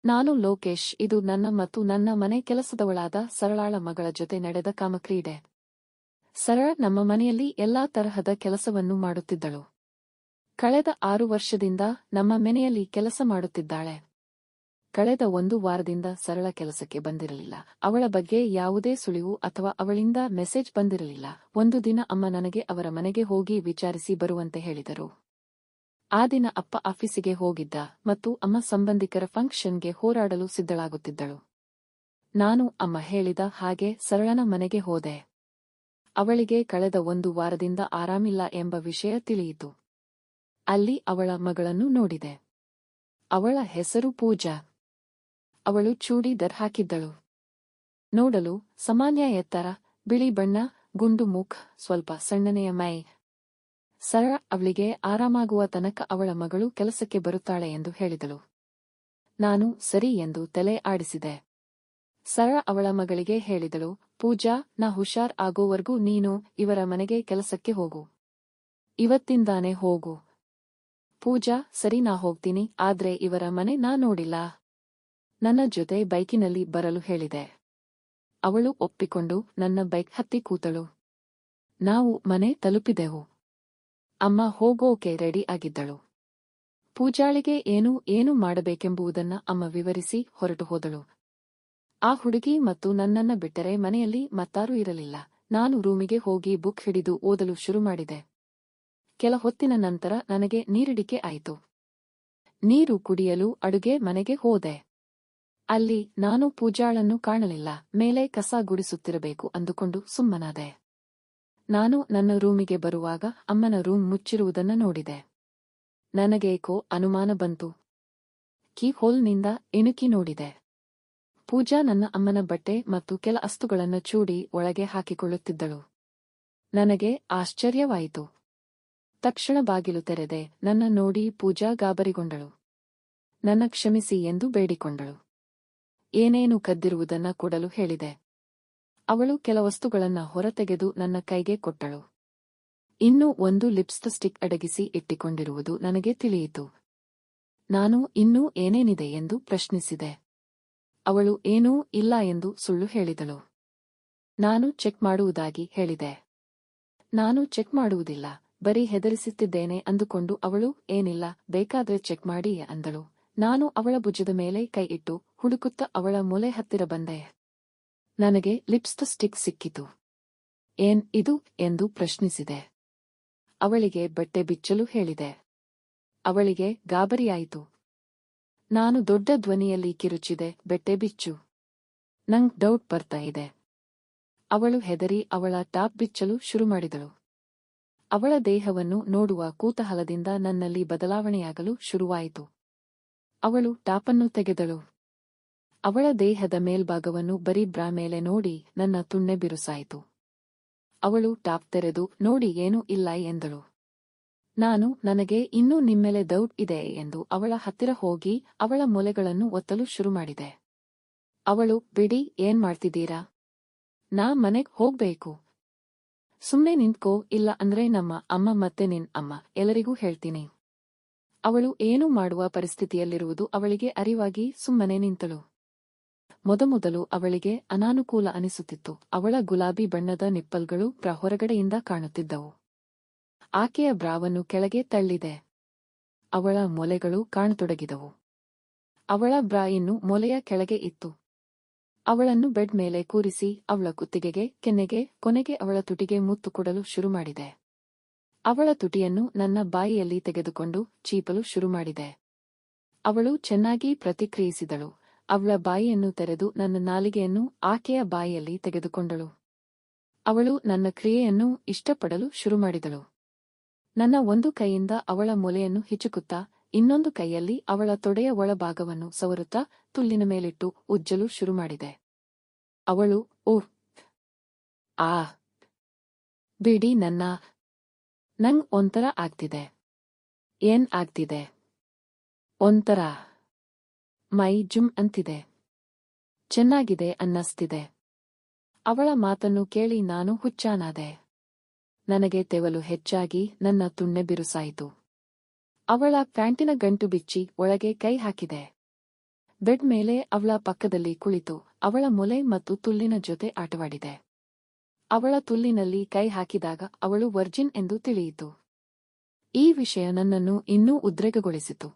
ನಾನು ಲೋಕೇಶ್. ಇದು ನನ್ನ ಮತ್ತು ನನ್ನ ಮನೆ ಕೆಲಸದವಳಾದ ಸರಳಾಳ ಮಗಳ ಜೊತೆ ನಡೆದ ಕಾಮಕ್ರೀಡೆ. ಸರಳ ನಮ್ಮ ಮನೆಯಲ್ಲಿ ಎಲ್ಲಾ ತರಹದ ಕೆಲಸವನ್ನು ಮಾಡುತ್ತಿದ್ದಳು. ಕಳೆದ 6 ವರ್ಷದಿಂದ ನಮ್ಮ ಮನೆಯಲ್ಲಿ ಕೆಲಸ ಮಾಡುತ್ತಿದ್ದಾಳೆ. ಕಳೆದ 1 ವಾರದಿಂದ ಸರಳ ಕೆಲಸಕ್ಕೆ ಬಂದಿರಲಿಲ್ಲ. ಅವಳ ಬಗ್ಗೆ ಯಾವುದೇ ಸುಳಿವು ಅಥವಾ ಅವಳಿಂದ ಮೆಸೇಜ್ ಬಂದಿರಲಿಲ್ಲ. ಒಂದು ದಿನ ಅಮ್ಮ ನನಗೆ ಅವರ ಮನೆಗೆ ಹೋಗಿ ವಿಚಾರಿಸಿ ಬರುವಂತೆ ಹೇಳಿದರು. ಆ ದಿನ ಅಪ್ಪ ಆಫೀಸಿಗೆ ಹೋಗಿದ್ದ ಮತ್ತು ಅಮ್ಮ ಸಂಬಂಧಿಕರ ಫಂಕ್ಷನ್ಗೆ ಹೋರಾಡಲು ಸಿದ್ಧಳಾಗುತ್ತಿದ್ದಳು. ನಾನು ಅಮ್ಮ ಹೇಳಿದ ಹಾಗೆ ಸರಳನ ಮನೆಗೆ ಹೋದೆ. ಅವಳಿಗೆ ಕಳೆದ 1 ವಾರದಿಂದ ಆರಾಮಿಲ್ಲ ಎಂಬ ವಿಷಯ ತಿಳಿಯಿತು. ಅಲ್ಲಿ ಅವಳ ಮಗಳನ್ನು ನೋಡಿದೆ. ಅವಳ ಹೆಸರು ಪೂಜಾ. ಅವಳು ಚೂಡಿದಾರ್ ಹಾಕಿದ್ದಳು. ನೋಡಲು ಸಾಮಾನ್ಯ ಎತ್ತರ, ಬಿಳಿ ಬಣ್ಣ, ಗುಂಡು ಮೂಕ್, ಸ್ವಲ್ಪ ಸಣ್ಣನೆಯ ಮೈ. ಸರಳ ಅವಳಿಗೆ ಆರಾಮಾಗುವ ತನಕ ಅವಳ ಮಗಳು ಕೆಲಸಕ್ಕೆ ಬರುತ್ತಾಳೆ ಎಂದು ಹೇಳಿದಳು. ನಾನು ಸರಿ ಎಂದು ತಲೆ ಆಡಿಸಿದೆ. ಸರಳ ಅವಳ ಮಗಳಿಗೆ ಹೇಳಿದಳು, ಪೂಜಾ, ನಾ ಹುಷಾರ್ ಆಗೋವರ್ಗೂ ನೀನು ಇವರ ಮನೆಗೆ ಕೆಲಸಕ್ಕೆ ಹೋಗು. ಇವತ್ತಿಂದಾನೇ ಹೋಗು. ಪೂಜಾ, ಸರಿ ನಾ ಹೋಗ್ತೀನಿ, ಆದ್ರೆ ಇವರ ಮನೆ ನಾ ನೋಡಿಲ್ಲ. ನನ್ನ ಜೊತೆ ಬೈಕಿನಲ್ಲಿ ಬರಲು ಹೇಳಿದೆ. ಅವಳು ಒಪ್ಪಿಕೊಂಡು ನನ್ನ ಬೈಕ್ ಹತ್ತಿ ಕೂತಳು. ನಾವು ಮನೆ ತಲುಪಿದೆವು. ಅಮ್ಮ ಹೋಗೋಕೆ ರೆಡಿ ಆಗಿದ್ದಳು. ಪೂಜಾಳಿಗೆ ಏನು ಮಾಡಬೇಕೆಂಬುದನ್ನ ಅಮ್ಮ ವಿವರಿಸಿ ಹೊರಟು ಹೋದಳು. ಆ ಹುಡುಗಿ ಮತ್ತು ನನ್ನನ್ನ ಬಿಟ್ಟರೆ ಮನೆಯಲ್ಲಿ ಮತ್ತಾರೂ ಇರಲಿಲ್ಲ. ನಾನು ರೂಮಿಗೆ ಹೋಗಿ ಬುಕ್ ಹಿಡಿದು ಓದಲು ಶುರು ಮಾಡಿದೆ. ಕೆಲ ಹೊತ್ತಿನ ನಂತರ ನನಗೆ ನೀರಿಡಿಕೆ ಆಯಿತು. ನೀರು ಕುಡಿಯಲು ಅಡುಗೆ ಮನೆಗೆ ಹೋದೆ. ಅಲ್ಲಿ ನಾನು ಪೂಜಾಳನ್ನು ಕಾಣಲಿಲ್ಲ. ಮೇಲೆ ಕಸ ಗುಡಿಸುತ್ತಿರಬೇಕು ಅಂದುಕೊಂಡು ಸುಮ್ಮನಾದೆ. ನಾನು ನನ್ನ ರೂಮಿಗೆ ಬರುವಾಗ ಅಮ್ಮನ ರೂಮ್ ಮುಚ್ಚಿರುವುದನ್ನು ನೋಡಿದೆ. ನನಗೇಕೋ ಅನುಮಾನ ಬಂತು. ಕೀ ಹೋಲ್ನಿಂದ ಇಣುಕಿ ನೋಡಿದೆ. ಪೂಜಾ ನನ್ನ ಅಮ್ಮನ ಬಟ್ಟೆ ಮತ್ತು ಕೆಲ ಅಸ್ತುಗಳನ್ನು ಚೂಡಿ ಒಳಗೆ ಹಾಕಿಕೊಳ್ಳುತ್ತಿದ್ದಳು. ನನಗೆ ಆಶ್ಚರ್ಯವಾಯಿತು. ತಕ್ಷಣ ಬಾಗಿಲು ತೆರೆದೆ. ನನ್ನ ನೋಡಿ ಪೂಜಾ ಗಾಬರಿಗೊಂಡಳು. ನನ್ನ ಕ್ಷಮಿಸಿ ಎಂದು ಬೇಡಿಕೊಂಡಳು. ಏನೇನು ಕದ್ದಿರುವುದನ್ನ ಕೊಡಲು ಹೇಳಿದೆ. ಅವಳು ಕೆಲ ವಸ್ತುಗಳನ್ನ ಹೊರತೆಗೆದು ನನ್ನ ಕೈಗೆ ಕೊಟ್ಟಳು. ಇನ್ನೂ ಒಂದು ಲಿಪ್ಸ್ಟಿಕ್ ಅಡಗಿಸಿ ಇಟ್ಟಿಕೊಂಡಿರುವುದು ನನಗೆ ತಿಳಿಯಿತು. ನಾನು ಇನ್ನೂ ಏನೇನಿದೆ ಎಂದು ಪ್ರಶ್ನಿಸಿದೆ. ಅವಳು ಏನೂ ಇಲ್ಲ ಎಂದು ಸುಳ್ಳು ಹೇಳಿದಳು. ನಾನು ಚೆಕ್ ಮಾಡುವುದಾಗಿ ಹೇಳಿದೆ. ನಾನು ಚೆಕ್ ಮಾಡುವುದಿಲ್ಲ, ಬರೀ ಹೆದರಿಸುತ್ತಿದ್ದೇನೆ ಅಂದುಕೊಂಡು ಅವಳು ಏನಿಲ್ಲ, ಬೇಕಾದ್ರೆ ಚೆಕ್ ಮಾಡಿ ಅಂದಳು. ನಾನು ಅವಳ ಭುಜದ ಮೇಲೆ ಕೈ ಇಟ್ಟು ಹುಡುಕುತ್ತಾ ಅವಳ ಮೂಲೆ ಹತ್ತಿರ ಬಂದೆ. ನನಗೆ ಲಿಪ್ಸ್ಟಿಕ್ ಸಿಕ್ಕಿತು. ಏನ್ ಇದು ಎಂದು ಪ್ರಶ್ನಿಸಿದೆ. ಅವಳಿಗೆ ಬಟ್ಟೆ ಬಿಚ್ಚಲು ಹೇಳಿದೆ. ಅವಳಿಗೆ ಗಾಬರಿಯಾಯಿತು. ನಾನು ದೊಡ್ಡ ಧ್ವನಿಯಲ್ಲಿ ಕಿರುಚಿದೆ, ಬಟ್ಟೆ ಬಿಚ್ಚು. ನಂಗ್ ಡೌಟ್ ಬರ್ತಾ ಇದೆ. ಅವಳು ಹೆದರಿ ಅವಳ ಟಾಪ್ ಬಿಚ್ಚಲು ಶುರು ಮಾಡಿದಳು. ಅವಳ ದೇಹವನ್ನು ನೋಡುವ ಕುತೂಹಲದಿಂದ ನನ್ನಲ್ಲಿ ಬದಲಾವಣೆಯಾಗಲು ಶುರುವಾಯಿತು. ಅವಳು ಟಾಪನ್ನು ತೆಗೆದಳು. ಅವಳ ದೇಹದ ಮೇಲ್ಭಾಗವನ್ನು ಬರೀ ಬ್ರಾ ಮೇಲೆ ನೋಡಿ ನನ್ನ ತುಣ್ಣೆ ಬಿರುಸಾಯಿತು. ಅವಳು ಟಾಪ್ ತೆರೆದು ನೋಡಿ ಏನೂ ಇಲ್ಲ ಎಂದಳು. ನನಗೆ ಇನ್ನೂ ನಿಮ್ಮೇಲೆ ಡೌಟ್ ಇದೆ ಎಂದು ಅವಳ ಹತ್ತಿರ ಹೋಗಿ ಅವಳ ಮೊಲೆಗಳನ್ನು ಒತ್ತಲು ಶುರು ಮಾಡಿದೆ. ಅವಳು, ಬಿಡಿ, ಏನ್ ಮಾಡ್ತಿದ್ದೀರಾ? ನಾ ಮನೆಗ್ ಹೋಗ್ಬೇಕು. ಸುಮ್ನೆ ನಿಂತ್ಕೋ, ಇಲ್ಲ ಅಂದ್ರೆ ನಮ್ಮ ಅಮ್ಮ ಮತ್ತೆ ನಿನ್ ಅಮ್ಮ ಎಲ್ಲರಿಗೂ ಹೇಳ್ತೀನಿ. ಅವಳು ಏನೂ ಮಾಡುವ ಪರಿಸ್ಥಿತಿಯಲ್ಲಿರುವುದು ಅವಳಿಗೆ ಅರಿವಾಗಿ ಸುಮ್ಮನೆ ನಿಂತಳು. ಮೊದಮೊದಲು ಅವಳಿಗೆ ಅನಾನುಕೂಲ ಅನಿಸುತ್ತಿತ್ತು. ಅವಳ ಗುಲಾಬಿ ಬಣ್ಣದ ನಿಪ್ಪಲ್ಗಳು ಬ್ರಾ ಹೊರಗಡೆಯಿಂದ ಕಾಣುತ್ತಿದ್ದವು. ಆಕೆಯ ಬ್ರಾವನ್ನು ಕೆಳಗೆ ತಳ್ಳಿದೆ. ಅವಳ ಮೊಲೆಗಳು ಕಾಣತೊಡಗಿದವು. ಅವಳ ಬ್ರಾ ಇನ್ನು ಮೊಲೆಯ ಕೆಳಗೆ ಇತ್ತು. ಅವಳನ್ನು ಬೆಡ್ ಮೇಲೆ ಕೂರಿಸಿ ಅವಳ ಕುತ್ತಿಗೆಗೆ, ಕೆನ್ನೆಗೆ, ಕೊನೆಗೆ ಅವಳ ತುಟಿಗೆ ಮುತ್ತು ಕೊಡಲು ಶುರು ಮಾಡಿದೆ. ಅವಳ ತುಟಿಯನ್ನು ನನ್ನ ಬಾಯಿಯಲ್ಲಿ ತೆಗೆದುಕೊಂಡು ಚೀಪಲು ಶುರು ಮಾಡಿದೆ. ಅವಳು ಚೆನ್ನಾಗಿ ಪ್ರತಿಕ್ರಿಯಿಸಿದಳು. ಅವಳ ಬಾಯಿಯನ್ನು ತೆರೆದು ನನ್ನ ನಾಲಿಗೆಯನ್ನು ಆಕೆಯ ಬಾಯಿಯಲ್ಲಿ ತೆಗೆದುಕೊಂಡಳು. ಅವಳು ನನ್ನ ಕ್ರಿಯೆಯನ್ನು ಇಷ್ಟಪಡಲು ಶುರು ಮಾಡಿದಳು. ನನ್ನ ಒಂದು ಕೈಯಿಂದ ಅವಳ ಮೊಲೆಯನ್ನು ಹಿಚುಕುತ್ತಾ, ಇನ್ನೊಂದು ಕೈಯಲ್ಲಿ ಅವಳ ತೊಡೆಯ ಒಳಭಾಗವನ್ನು ಸವರುತ್ತಾ ತುಲ್ಲಿನ ಮೇಲಿಟ್ಟು ಉಜ್ಜಲು ಶುರು ಮಾಡಿದೆ. ಅವಳು, ಓಹ್, ಆ, ಬಿಡಿ ನನ್ನ. ನಂಗ್ ಒಂಥರ ಆಗ್ತಿದೆ. ಏನ್ ಆಗ್ತಿದೆ? ಒಂಥರ ಮೈ ಜುಮ್ ಅಂತಿದೆ. ಚೆನ್ನಾಗಿದೆ ಅನ್ನಿಸ್ತಿದೆ. ಅವಳ ಮಾತನ್ನು ಕೇಳಿ ನಾನು ಹುಚ್ಚಾನಾದೆ. ನನಗೆ ತೆವಲು ಹೆಚ್ಚಾಗಿ ನನ್ನ ತುಣ್ಣೆ ಬಿರುಸಾಯಿತು. ಅವಳ ಪ್ಯಾಂಟಿನ ಗಂಟು ಬಿಚ್ಚಿ ಒಳಗೆ ಕೈ ಹಾಕಿದೆ. ಬೆಡ್ ಮೇಲೆ ಅವಳ ಪಕ್ಕದಲ್ಲಿ ಕುಳಿತು ಅವಳ ಮೊಲೆ ಮತ್ತು ತುಲ್ಲಿನ ಜೊತೆ ಆಟವಾಡಿದೆ. ಅವಳ ತುಲ್ಲಿನಲ್ಲಿ ಕೈ ಹಾಕಿದಾಗ ಅವಳು ವರ್ಜಿನ್ ಎಂದು ತಿಳಿಯಿತು. ಈ ವಿಷಯ ನನ್ನನ್ನು ಇನ್ನೂ ಉದ್ರೇಕಗೊಳಿಸಿತು.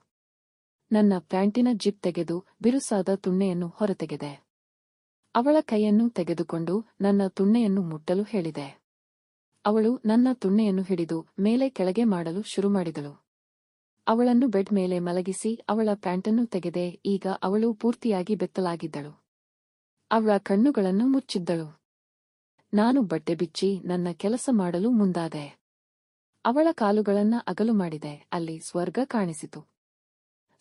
ನನ್ನ ಪ್ಯಾಂಟಿನ ಜಿಪ್ ತೆಗೆದು ಬಿರುಸಾದ ತುಣ್ಣೆಯನ್ನು ಹೊರತೆಗೆದೆ. ಅವಳ ಕೈಯನ್ನು ತೆಗೆದುಕೊಂಡು ನನ್ನ ತುಣ್ಣೆಯನ್ನು ಮುಟ್ಟಲು ಹೇಳಿದೆ. ಅವಳು ನನ್ನ ತುಣ್ಣೆಯನ್ನು ಹಿಡಿದು ಮೇಲೆ ಕೆಳಗೆ ಮಾಡಲು ಶುರುಮಾಡಿದಳು. ಅವಳನ್ನು ಬೆಡ್ ಮೇಲೆ ಮಲಗಿಸಿ ಅವಳ ಪ್ಯಾಂಟನ್ನು ತೆಗೆದೆ. ಈಗ ಅವಳು ಪೂರ್ತಿಯಾಗಿ ಬೆತ್ತಲಾಗಿದ್ದಳು. ಅವಳ ಕಣ್ಣುಗಳನ್ನು ಮುಚ್ಚಿದ್ದಳು. ನಾನು ಬಟ್ಟೆ ಬಿಚ್ಚಿ ನನ್ನ ಕೆಲಸ ಮಾಡಲು ಮುಂದಾದೆ. ಅವಳ ಕಾಲುಗಳನ್ನ ಅಗಲು ಮಾಡಿದೆ. ಅಲ್ಲಿ ಸ್ವರ್ಗ ಕಾಣಿಸಿತು.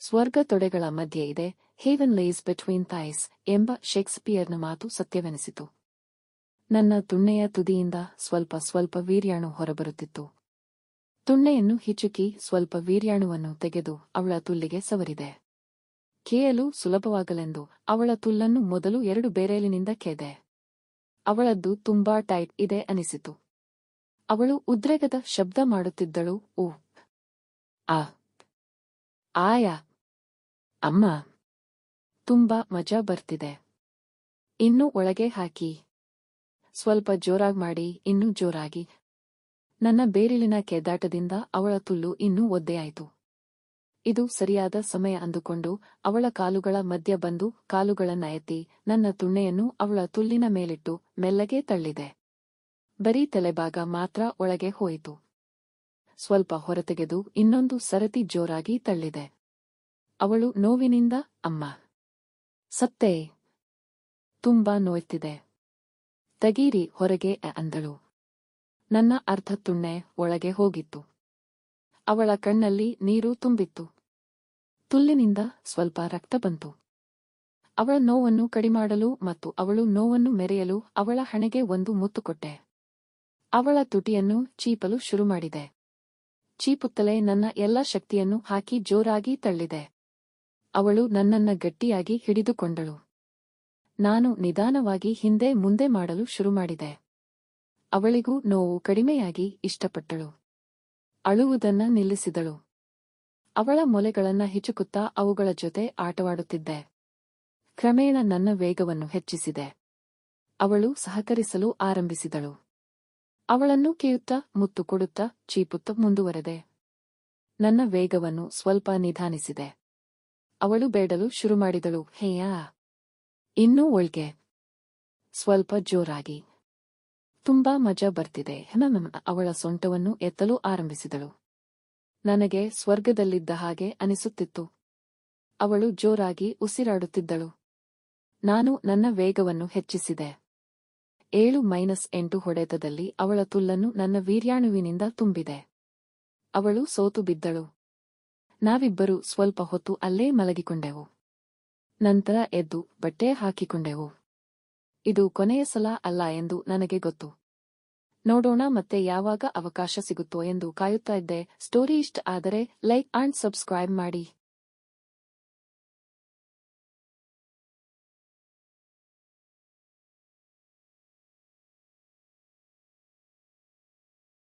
ಸ್ವರ್ಗ ತೊಡೆಗಳ ಮಧ್ಯೆ ಇದೆ, ಹೇವನ್ ಲೇಸ್ ಬಿಟ್ವೀನ್ ಥೈಸ್ ಎಂಬ ಶೇಕ್ಸ್ಪಿಯರ್ನ ಮಾತು ಸತ್ಯವೆನಿಸಿತು. ನನ್ನ ತುಣ್ಣೆಯ ತುದಿಯಿಂದ ಸ್ವಲ್ಪ ಸ್ವಲ್ಪ ವೀರ್ಯಾಣು ಹೊರಬರುತ್ತಿತ್ತು. ತುಣ್ಣೆಯನ್ನು ಹಿಚುಕಿ ಸ್ವಲ್ಪ ವೀರ್ಯಾಣುವನ್ನು ತೆಗೆದು ಅವಳ ತುಲ್ಲಿಗೆ ಸವರಿದೆ. ಕೇಯಲು ಸುಲಭವಾಗಲೆಂದು ಅವಳ ತುಲ್ಲನ್ನು ಮೊದಲು 2 ಬೆರಳಿನಿಂದ ಕೇದೆ. ಅವಳದ್ದು ತುಂಬಾ ಟೈಟ್ ಇದೆ ಅನಿಸಿತು. ಅವಳು ಉದ್ರೇಕದ ಶಬ್ದ ಮಾಡುತ್ತಿದ್ದಳು. ಓ ಆ ಆಯ ಅಮ್ಮ, ತುಂಬಾ ಮಜಾ ಬರ್ತಿದೆ. ಇನ್ನೂ ಒಳಗೆ ಹಾಕಿ. ಸ್ವಲ್ಪ ಜೋರಾಗಿ ಮಾಡಿ, ಇನ್ನೂ ಜೋರಾಗಿ. ನನ್ನ ಬೇರಿಳಿನ ಕೆದ್ದಾಟದಿಂದ ಅವಳ ತುಲ್ಲು ಇನ್ನೂ ಒದ್ದೆಯಾಯಿತು. ಇದು ಸರಿಯಾದ ಸಮಯ ಅಂದುಕೊಂಡು ಅವಳ ಕಾಲುಗಳ ಮಧ್ಯ ಬಂದು ಕಾಲುಗಳನ್ನ ಎತ್ತಿ ನನ್ನ ತುಣ್ಣೆಯನ್ನು ಅವಳ ತುಲ್ಲಿನ ಮೇಲಿಟ್ಟು ಮೆಲ್ಲಗೆ ತಳ್ಳಿದೆ. ಬರೀ ತಲೆಭಾಗ ಮಾತ್ರ ಒಳಗೆ ಹೋಯಿತು. ಸ್ವಲ್ಪ ಹೊರತೆಗೆದು ಇನ್ನೊಂದು ಸರತಿ ಜೋರಾಗಿ ತಳ್ಳಿದೆ. ಅವಳು ನೋವಿನಿಂದ ಅಮ್ಮ, ಸತ್ತೇ, ತುಂಬಾ ನೋಯ್ತಿದೆ, ತೆಗೀರಿ ಹೊರಗೆ ಅಂದಳು. ನನ್ನ ಅರ್ಧ ತುಣ್ಣೆ ಒಳಗೆ ಹೋಗಿತ್ತು. ಅವಳ ಕಣ್ಣಲ್ಲಿ ನೀರು ತುಂಬಿತ್ತು. ತುಲ್ಲಿನಿಂದ ಸ್ವಲ್ಪ ರಕ್ತ ಬಂತು. ಅವಳ ನೋವನ್ನು ಕಡಿಮಾಡಲು ಮತ್ತು ಅವಳು ನೋವನ್ನು ಮೆರೆಯಲು ಅವಳ ಹಣೆಗೆ ಒಂದು ಮುತ್ತು ಕೊಟ್ಟೆ. ಅವಳ ತುಟಿಯನ್ನು ಚೀಪಲು ಶುರುಮಾಡಿದೆ. ಚೀಪುತ್ತಲೇ ನನ್ನ ಎಲ್ಲ ಶಕ್ತಿಯನ್ನು ಹಾಕಿ ಜೋರಾಗಿ ತಳ್ಳಿದೆ. ಅವಳು ನನ್ನನ್ನ ಗಟ್ಟಿಯಾಗಿ ಹಿಡಿದುಕೊಂಡಳು. ನಾನು ನಿಧಾನವಾಗಿ ಹಿಂದೆ ಮುಂದೆ ಮಾಡಲು ಶುರುಮಾಡಿದೆ. ಅವಳಿಗೂ ನೋವು ಕಡಿಮೆಯಾಗಿ ಇಷ್ಟಪಟ್ಟಳು. ಅಳುವುದನ್ನ ನಿಲ್ಲಿಸಿದಳು. ಅವಳ ಮೊಲೆಗಳನ್ನ ಹಿಚುಕುತ್ತಾ ಅವುಗಳ ಜೊತೆ ಆಟವಾಡುತ್ತಿದ್ದೆ. ಕ್ರಮೇಣ ನನ್ನ ವೇಗವನ್ನು ಹೆಚ್ಚಿಸಿದೆ. ಅವಳು ಸಹಕರಿಸಲು ಆರಂಭಿಸಿದಳು. ಅವಳನ್ನು ಕೇಯುತ್ತಾ ಮುತ್ತು ಕೊಡುತ್ತಾ ಚೀಪುತ್ತ ಮುಂದುವರೆದೆ. ನನ್ನ ವೇಗವನ್ನು ಸ್ವಲ್ಪ ನಿಧಾನಿಸಿದೆ. ಅವಳು ಬೇಡಲು ಶುರುಮಾಡಿದಳು. ಹೇಯಾ, ಇನ್ನೂ ಒಳ್ಗೆ, ಸ್ವಲ್ಪ ಜೋರಾಗಿ, ತುಂಬಾ ಮಜಾ ಬರ್ತಿದೆ. ಅವಳ ಸೊಂಟವನ್ನು ಎತ್ತಲು ಆರಂಭಿಸಿದಳು. ನನಗೆ ಸ್ವರ್ಗದಲ್ಲಿದ್ದ ಹಾಗೆ ಅನಿಸುತ್ತಿತ್ತು. ಅವಳು ಜೋರಾಗಿ ಉಸಿರಾಡುತ್ತಿದ್ದಳು. ನಾನು ನನ್ನ ವೇಗವನ್ನು ಹೆಚ್ಚಿಸಿದೆ. 7-8 ಹೊಡೆತದಲ್ಲಿ ಅವಳ ತುಲ್ಲನ್ನು ನನ್ನ ವೀರ್ಯಾಣುವಿನಿಂದ ತುಂಬಿದೆ. ಅವಳು ಸೋತು ಬಿದ್ದಳು. ನಾವಿಬ್ಬರೂ ಸ್ವಲ್ಪ ಹೊತ್ತು ಅಲ್ಲೇ ಮಲಗಿಕೊಂಡೆವು. ನಂತರ ಎದ್ದು ಬಟ್ಟೆ ಹಾಕಿಕೊಂಡೆವು. ಇದು ಕೊನೆಯ ಸಲ ಅಲ್ಲ ಎಂದು ನನಗೆ ಗೊತ್ತು. ನೋಡೋಣ ಮತ್ತೆ ಯಾವಾಗ ಅವಕಾಶ ಸಿಗುತ್ತೋ ಎಂದು ಕಾಯುತ್ತಾ ಇದ್ದೆ. ಸ್ಟೋರಿ ಇಷ್ಟ ಆದರೆ ಲೈಕ್ ಅಂಡ್ ಸಬ್ಸ್ಕ್ರೈಬ್ ಮಾಡಿ.